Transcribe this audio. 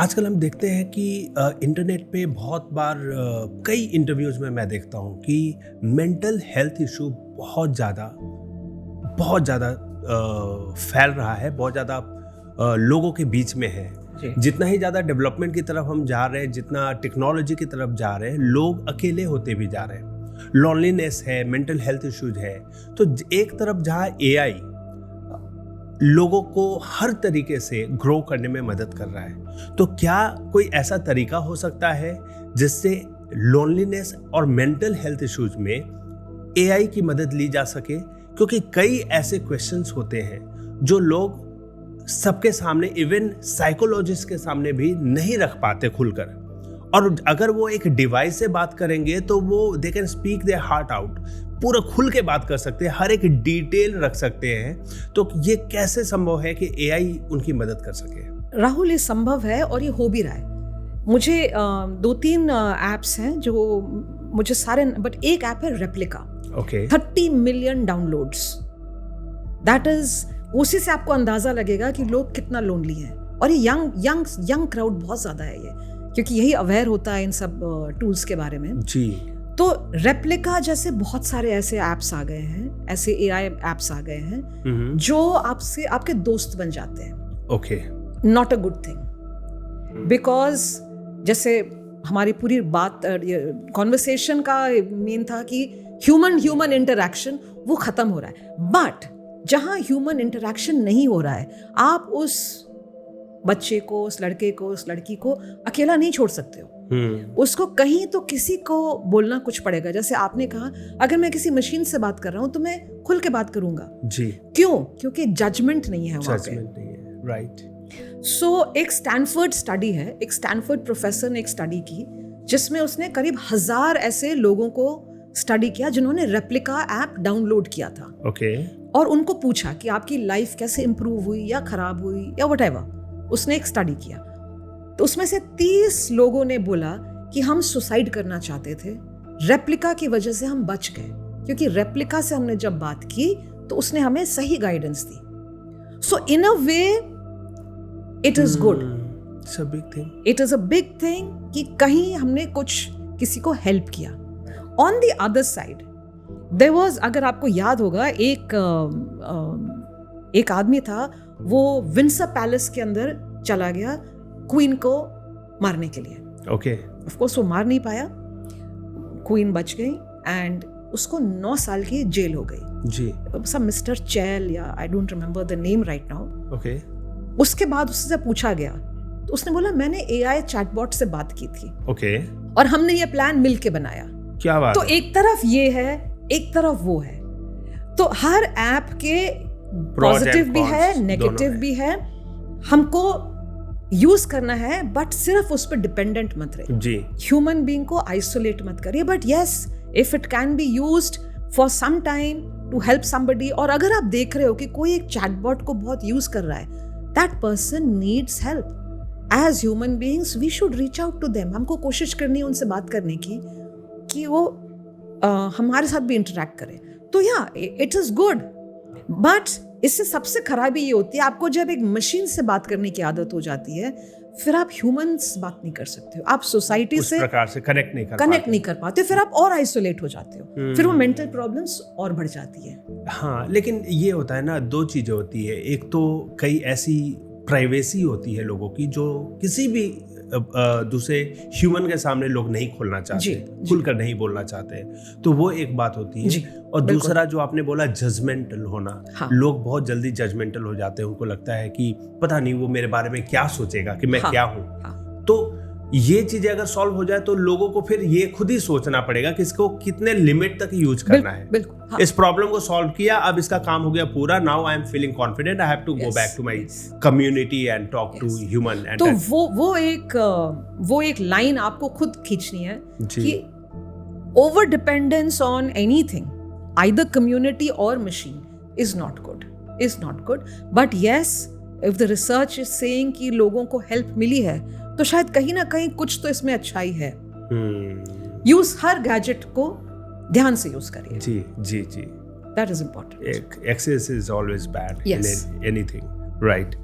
आजकल हम देखते हैं कि इंटरनेट पे बहुत बार कई इंटरव्यूज में मैं देखता हूँ कि मेंटल हेल्थ इशू बहुत ज़्यादा फैल रहा है, बहुत ज़्यादा लोगों के बीच में है। जितना ही ज़्यादा डेवलपमेंट की तरफ हम जा रहे हैं, जितना टेक्नोलॉजी की तरफ जा रहे हैं, लोग अकेले होते भी जा रहे हैं। लॉनलीनेस है, मेंटल हेल्थ इश्यूज है। तो एक तरफ जहाँ एआई लोगों को हर तरीके से ग्रो करने में मदद कर रहा है, तो क्या कोई ऐसा तरीका हो सकता है जिससे लोनलीनेस और मेंटल हेल्थ इश्यूज में एआई की मदद ली जा सके? क्योंकि कई ऐसे क्वेश्चंस होते हैं जो लोग सबके सामने, इवन साइकोलॉजिस्ट के सामने भी नहीं रख पाते खुलकर, और अगर वो एक डिवाइस से बात करेंगे तो वो they can speak their heart out, पूरा खुल के बात कर सकते हैं, हर एक डिटेल रख सकते हैं। तो ये कैसे संभव है कि एआई उनकी मदद कर सके? राहुल, ये संभव है और ये हो भी रहा है। मुझे 2-3 ऐप्स हैं जो मुझे सारे, बट एक ऐप है replica. Okay. 30 million downloads. That is, उसी से आपको अंदाजा लगेगा कि लोग कितना लोनली हैं। और ये यंग क्राउड बहुत ज्यादा है, ये क्योंकि यही अवेयर होता है इन सब टूल्स के बारे में जी। तो रेप्लिका जैसे बहुत सारे ऐसे ऐप्स आ गए हैं, ऐसे एआई ऐप्स आ गए हैं जो आपसे आपके दोस्त बन जाते हैं। Okay. Not a good thing, because जैसे हमारी पूरी बात कॉन्वर्सेशन का मेन था कि ह्यूमन इंटरैक्शन वो खत्म हो रहा है। बट जहां ह्यूमन इंटरैक्शन नहीं हो रहा है, आप उस बच्चे को, उस लड़के को, उस लड़की को अकेला नहीं छोड़ सकते हो। उसको कहीं तो किसी को बोलना कुछ पड़ेगा। जैसे आपने कहा, अगर मैं किसी मशीन से बात कर रहा हूं तो मैं खुल के बात करूंगा जी। क्यों? क्योंकि जजमेंट नहीं है वहां पे। राइट। सो एक स्टैनफोर्ड स्टडी है, एक स्टैनफोर्ड प्रोफेसर ने एक स्टडी की जिसमें उसने करीब 1000 ऐसे लोगों को स्टडी किया जिन्होंने रेप्लिका ऐप डाउनलोड किया था। ओके। और उनको पूछा कि आपकी लाइफ कैसे इंप्रूव हुई या खराब हुई या व्हाटएवर। उसने एक स्टडी किया तो उसमें से 30 लोगों ने बोला कि हम सुसाइड करना चाहते थे, रेप्लिका की वजह से हम बच गए, क्योंकि रेप्लिका से हमने जब बात की तो उसने हमें सही गाइडेंस दी। So in a way it is good, it's a big thing, it is a big thing कि कहीं हमने कुछ किसी को हेल्प किया। On the other side there was, अगर आपको याद होगा, एक आदमी था, वो विंडसर पैलेस के अंदर चला गया क्वीन को मारने के लिए। ओके। ऑफ कोर्स वो मार नहीं पाया, क्वीन बच गई एंड उसको 9 साल की जेल हो गई जी। सब मिस्टर चैल या I don't remember the name right now. Okay. उसके बाद उससे पूछा गया तो उसने बोला मैंने एआई चैटबॉट से बात की थी। ओके। और हमने ये प्लान मिलके बनाया। क्या बात तो है? एक तरफ ये है, एक तरफ वो है। तो हर ऐप के पॉजिटिव भी है, नेगेटिव भी है। हमको यूज करना है, बट सिर्फ उस पर डिपेंडेंट मत रहे जी। ह्यूमन बीइंग को आइसोलेट मत करिए। But yes, if it can be used for some time to help somebody, और अगर आप देख रहे हो कि कोई एक चैटबॉट को बहुत यूज कर रहा है, that person needs help. As human beings we should reach out to them. हमको कोशिश करनी है उनसे बात करने की कि वो हमारे साथ भी इंटरेक्ट करें। तो या इट इज गुड, बट इससे सबसे खराबी ये होती है, आपको जब एक मशीन से बात करने की आदत हो जाती है, फिर आप ह्यूमंस बात नहीं कर सकते हो, आप सोसाइटी से प्रकार से कनेक्ट नहीं कर पाते, फिर आप और आइसोलेट हो जाते हो, फिर वो मेंटल प्रॉब्लम्स और बढ़ जाती है। हाँ, लेकिन ये होता है ना, 2 चीजें होती है। एक तो कई ऐसी प्राइवेसी होती है लोगों की जो किसी भी दूसरे ह्यूमन के सामने लोग नहीं खोलना चाहते, खुलकर नहीं बोलना चाहते, तो वो एक बात होती है। और दूसरा जो आपने बोला, जजमेंटल होना। हाँ। लोग बहुत जल्दी जजमेंटल हो जाते हैं, उनको लगता है कि पता नहीं वो मेरे बारे में क्या सोचेगा, कि मैं क्या हूँ। तो ये चीजें अगर सॉल्व हो जाए तो लोगों को फिर ये खुद ही सोचना पड़ेगा कि इसको कितने लिमिट तक यूज करना है। हाँ। इस प्रॉब्लम को सॉल्व किया, अब इसका काम हो गया पूरा, now I am feeling confident, I have to go back to my community and talk to human. तो वो एक लाइन आपको खुद खींचनी है कि over dependence on anything, either community और machine, is not good. But yes, if the research is saying कि लोगों को हेल्प मिली है, तो शायद कहीं ना कहीं कुछ तो इसमें अच्छाई है। यूज हर गैजेट को ध्यान से यूज करिए। जी। That is important. Excess is always bad in anything, right?